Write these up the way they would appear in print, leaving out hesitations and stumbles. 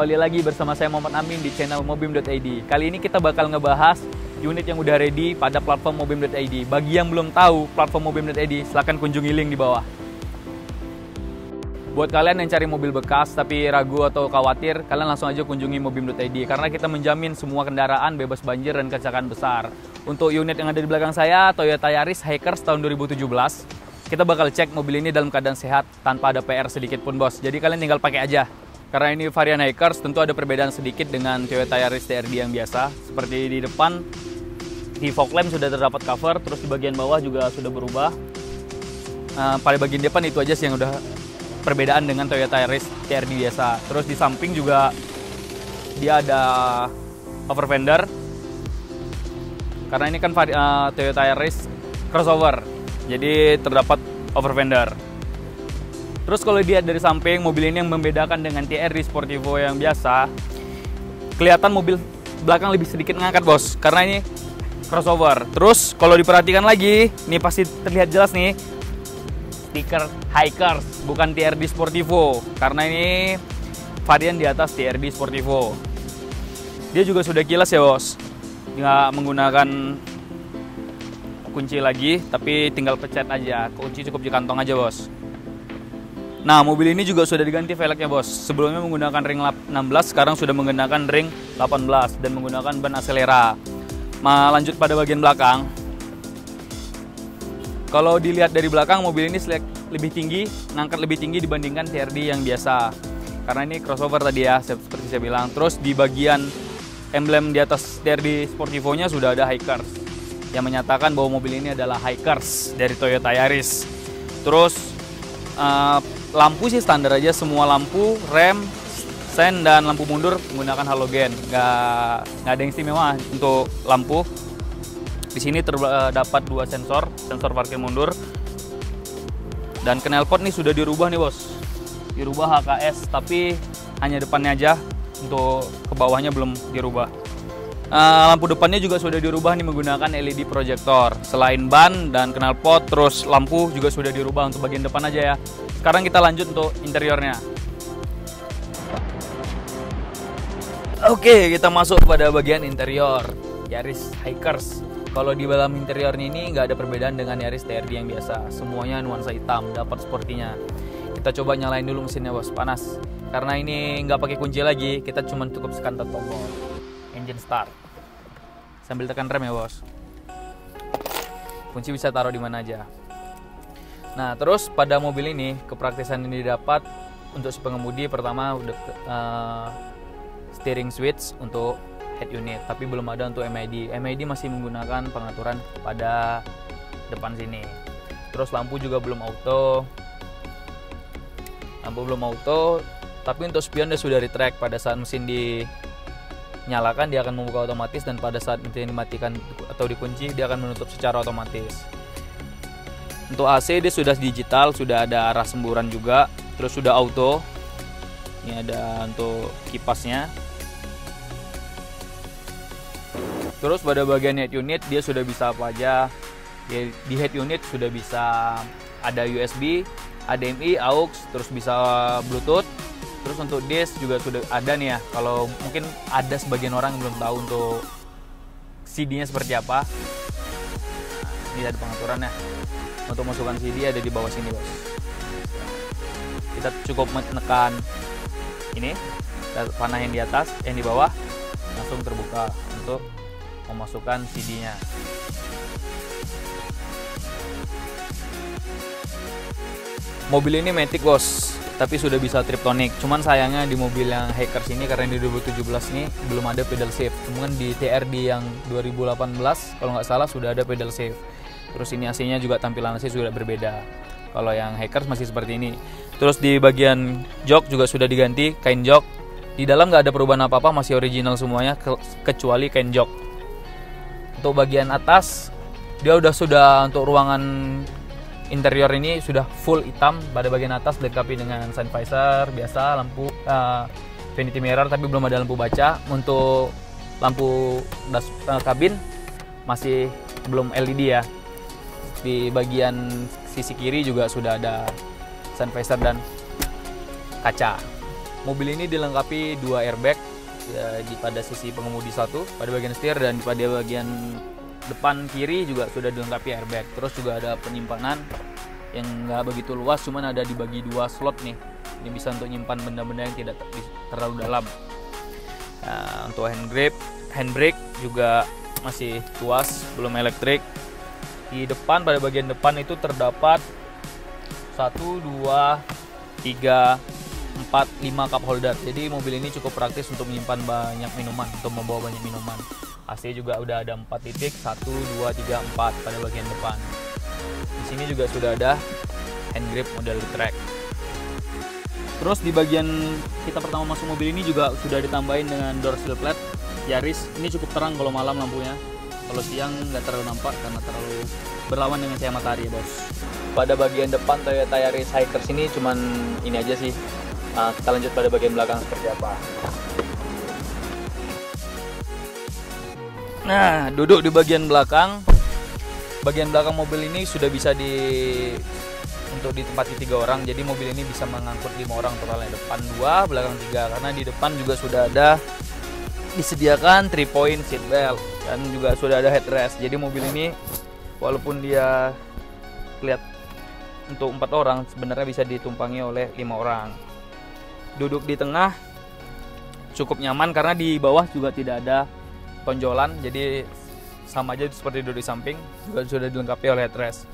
kembali lagi bersama saya Muhammad Amin di channel Mobim.id. Kali ini kita bakal ngebahas unit yang udah ready pada platform Mobim.id. Bagi yang belum tahu platform Mobim.id, silahkan kunjungi link di bawah. Buat kalian yang cari mobil bekas tapi ragu atau khawatir, kalian langsung aja kunjungi Mobim.id karena kita menjamin semua kendaraan bebas banjir dan kecelakaan besar. Untuk unit yang ada di belakang saya, Toyota Yaris Hikers tahun 2017, kita bakal cek mobil ini dalam keadaan sehat tanpa ada PR sedikit pun, bos. Jadi kalian tinggal pakai aja. Karena ini varian Hikers, tentu ada perbedaan sedikit dengan Toyota Yaris TRD yang biasa. Seperti di depan, di fog lamp sudah terdapat cover, terus di bagian bawah juga sudah berubah. Pada bagian depan itu aja sih yang udah perbedaan dengan Toyota Yaris TRD biasa. Terus di samping juga dia ada cover fender. Karena ini kan Toyota Yaris crossover, jadi terdapat over fender. Terus kalau dilihat dari samping, mobil ini yang membedakan dengan TRD Sportivo yang biasa, kelihatan mobil belakang lebih sedikit ngangkat, bos, karena ini crossover. Terus kalau diperhatikan lagi, ini pasti terlihat jelas nih stiker Hikers, bukan TRD Sportivo, karena ini varian di atas TRD Sportivo. Dia juga sudah kilas ya, bos, nggak menggunakan kunci lagi, tapi tinggal pencet aja, kunci cukup di kantong aja, bos. Nah, mobil ini juga sudah diganti velgnya, bos. Sebelumnya menggunakan ring 16, sekarang sudah menggunakan ring 18 dan menggunakan ban Acelera. Lanjut pada bagian belakang. Kalau dilihat dari belakang, mobil ini lebih tinggi, ngangkat lebih tinggi dibandingkan TRD yang biasa. Karena ini crossover tadi ya, seperti saya bilang. Terus di bagian emblem di atas TRD Sportivo-nya sudah ada Hikers, yang menyatakan bahwa mobil ini adalah Hikers dari Toyota Yaris. Terus lampu sih standar aja, semua lampu, rem, sen, dan lampu mundur menggunakan halogen. Nggak ada yang istimewa untuk lampu. Di sini terdapat dua sensor parkir mundur. Dan knalpot nih sudah dirubah nih, bos. Dirubah HKS, tapi hanya depannya aja. Untuk ke bawahnya belum dirubah. Lampu depannya juga sudah dirubah nih menggunakan LED proyektor. Selain ban dan knalpot, terus lampu juga sudah dirubah untuk bagian depan aja ya. Sekarang kita lanjut untuk interiornya. Oke, kita masuk pada bagian interior Yaris Hikers. Kalau di dalam interiornya ini nggak ada perbedaan dengan Yaris TRD yang biasa. Semuanya nuansa hitam, dapat sportinya. Kita coba nyalain dulu mesinnya, bos, panas. Karena ini nggak pakai kunci lagi, kita cuma cukup tekan tombol engine start. Sambil tekan rem ya, bos. Kunci bisa taruh di mana aja. Nah, terus pada mobil ini kepraktisan ini didapat untuk si pengemudi. Pertama udah steering switch untuk head unit, tapi belum ada untuk MID. MID masih menggunakan pengaturan pada depan sini. Terus lampu juga belum auto. Lampu belum auto, tapi untuk spion dia sudah retract. Pada saat mesin dinyalakan dia akan membuka otomatis, dan pada saat mesin dimatikan atau dikunci dia akan menutup secara otomatis. Untuk AC dia sudah digital, sudah ada arah semburan juga, terus sudah auto. Ini ada untuk kipasnya. Terus pada bagian head unit dia sudah bisa apa aja. Di head unit sudah bisa ada USB, HDMI, AUX, terus bisa Bluetooth. Terus untuk disk juga sudah ada nih ya. Kalau mungkin ada sebagian orang yang belum tahu untuk CD-nya seperti apa. Ini ada pengaturannya. Untuk masukkan CD ada di bawah sini, bos. Kita cukup menekan ini, panah yang di atas, yang di bawah, langsung terbuka untuk memasukkan CD-nya. Mobil ini matic, bos, tapi sudah bisa triptonic. Cuman sayangnya di mobil yang Hikers ini, karena di 2017 ini belum ada pedal shift. Cuman di TRD yang 2018 kalau nggak salah sudah ada pedal shift. Terus ini AC-nya juga tampilan AC sudah berbeda. Kalau yang Hikers masih seperti ini. Terus di bagian jok juga sudah diganti kain jok. Di dalam nggak ada perubahan apa-apa, masih original semuanya kecuali kain jok. Untuk bagian atas dia sudah untuk ruangan interior ini sudah full hitam. Pada bagian atas dilengkapi dengan sun visor biasa, lampu vanity mirror, tapi belum ada lampu baca. Untuk lampu kabin masih belum LED ya. Di bagian sisi kiri juga sudah ada sun visor dan kaca. Mobil ini dilengkapi 2 airbag ya, pada sisi pengemudi satu pada bagian setir, dan pada bagian depan kiri juga sudah dilengkapi airbag. Terus juga ada penyimpanan yang nggak begitu luas, cuman ada dibagi 2 slot nih. Ini bisa untuk nyimpan benda-benda yang tidak terlalu dalam. Nah, untuk handbrake juga masih tuas, belum elektrik. Di depan, pada bagian depan itu terdapat 1, 2, 3, 4, 5 cup holder. Jadi mobil ini cukup praktis untuk menyimpan banyak minuman, untuk membawa banyak minuman. AC juga udah ada 4 titik, 1, 2, 3, 4 pada bagian depan. Di sini juga sudah ada hand grip model track. Terus di bagian kita pertama masuk mobil ini juga sudah ditambahin dengan door sill plate Yaris. Ini cukup terang kalau malam lampunya. Kalau siang nggak terlalu nampak karena terlalu berlawan dengan cahaya matahari, bos. Pada bagian depan Toyota Yaris Hikers ini cuman ini aja sih. Kita lanjut pada bagian belakang seperti apa. Nah, duduk di bagian belakang. Bagian belakang mobil ini sudah bisa untuk ditempati 3 orang. Jadi mobil ini bisa mengangkut 5 orang totalnya. Depan 2, belakang 3. Karena di depan juga sudah ada disediakan 3-point seat belt dan juga sudah ada headrest. Jadi mobil ini walaupun dia lihat untuk 4 orang, sebenarnya bisa ditumpangi oleh 5 orang. Duduk di tengah cukup nyaman karena di bawah juga tidak ada tonjolan, jadi sama aja seperti duduk di samping. Juga sudah dilengkapi oleh headrest.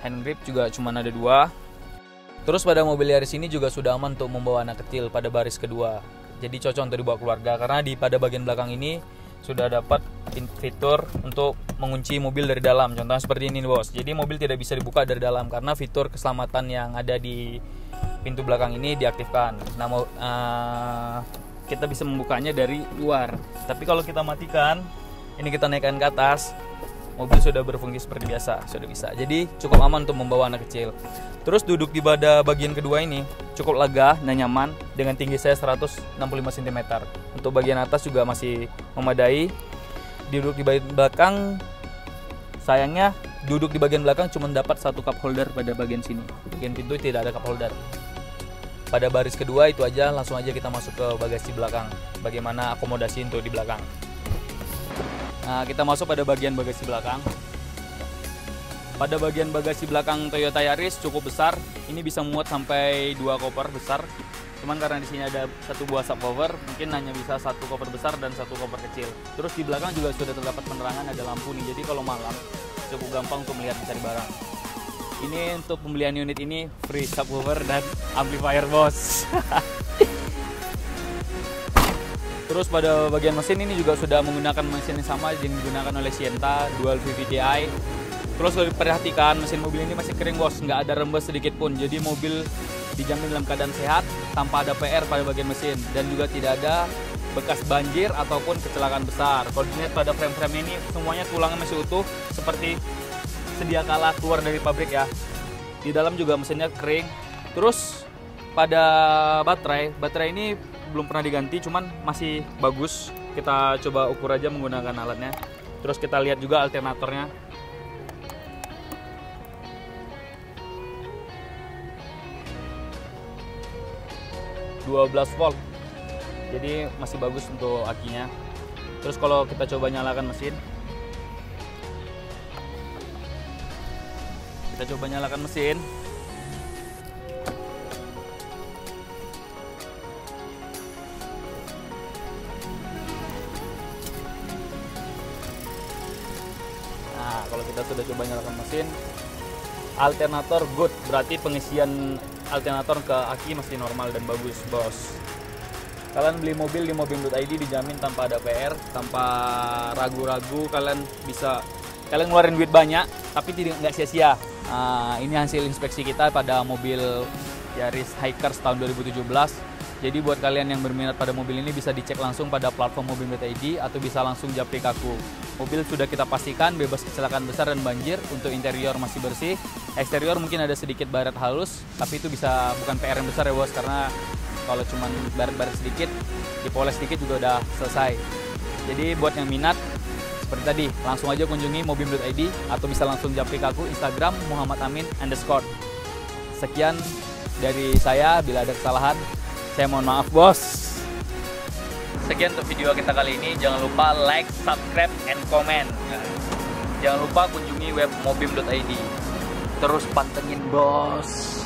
Hand grip juga cuma ada 2. Terus pada mobil Yaris ini juga sudah aman untuk membawa anak kecil pada baris kedua. Jadi cocok untuk dibawa keluarga karena pada bagian belakang ini sudah dapat fitur untuk mengunci mobil dari dalam. Contohnya seperti ini, bos. Jadi mobil tidak bisa dibuka dari dalam karena fitur keselamatan yang ada di pintu belakang ini diaktifkan. Nah, kita bisa membukanya dari luar. Tapi kalau kita matikan, ini kita naikkan ke atas, mobil sudah berfungsi seperti biasa, sudah bisa. Jadi cukup aman untuk membawa anak kecil. Terus duduk di pada bagian kedua ini cukup lega dan nyaman dengan tinggi saya 165 cm. Untuk bagian atas juga masih memadai. Duduk di bagian belakang, sayangnya duduk di bagian belakang cuma dapat 1 cup holder pada bagian sini. Bagian pintu tidak ada cup holder. Pada baris kedua itu aja, langsung aja kita masuk ke bagasi belakang. Bagaimana akomodasi untuk di belakang. Nah, kita masuk pada bagian bagasi belakang. Pada bagian bagasi belakang Toyota Yaris cukup besar. Ini bisa muat sampai 2 koper besar. Cuman karena di sini ada 1 buah subwoofer, mungkin hanya bisa 1 koper besar dan 1 koper kecil. Terus di belakang juga sudah terdapat penerangan, ada lampu nih. Jadi kalau malam cukup gampang untuk melihat mencari barang. Ini untuk pembelian unit ini free subwoofer dan amplifier, bos. Terus pada bagian mesin ini juga sudah menggunakan mesin yang sama yang digunakan oleh Sienta Dual VVTi. Terus kalau diperhatikan mesin mobil ini masih kering, bos, nggak ada rembes sedikit pun. Jadi mobil dijamin dalam keadaan sehat tanpa ada PR pada bagian mesin dan juga tidak ada bekas banjir ataupun kecelakaan besar. Kalau dilihat pada frame-frame ini semuanya tulangnya masih utuh seperti sedia kala keluar dari pabrik ya. Di dalam juga mesinnya kering. Terus pada baterai ini belum pernah diganti, cuman masih bagus. Kita coba ukur aja menggunakan alatnya. Terus kita lihat juga alternatornya. (12 volt). Jadi masih bagus untuk akinya. Terus kalau kita coba nyalakan mesin, Nah, kalau kita sudah coba nyalakan mesin, alternator good, berarti pengisian alternator ke aki masih normal dan bagus, bos. Kalian beli mobil di mobil.id dijamin tanpa ada PR, tanpa ragu-ragu. Kalian ngeluarin duit banyak, tapi nggak sia-sia. Nah, ini hasil inspeksi kita pada mobil Yaris Hikers tahun 2017. Jadi buat kalian yang berminat pada mobil ini bisa dicek langsung pada platform mobil.id atau bisa langsung japri kaku. Mobil sudah kita pastikan bebas kecelakaan besar dan banjir. Untuk interior masih bersih. Eksterior mungkin ada sedikit baret halus, tapi itu bukan PR yang besar ya, bos, karena kalau cuma baret-baret sedikit, dipoles sedikit juga udah selesai. Jadi buat yang minat, seperti tadi, langsung aja kunjungi mobil.id atau bisa langsung japri aku Instagram Muhammad Amin _. Sekian dari saya, bila ada kesalahan, Saya mohon maaf bos. Sekian untuk video kita kali ini. Jangan lupa like, subscribe, and comment. Jangan lupa kunjungi web mobim.id. Terus pantengin bos.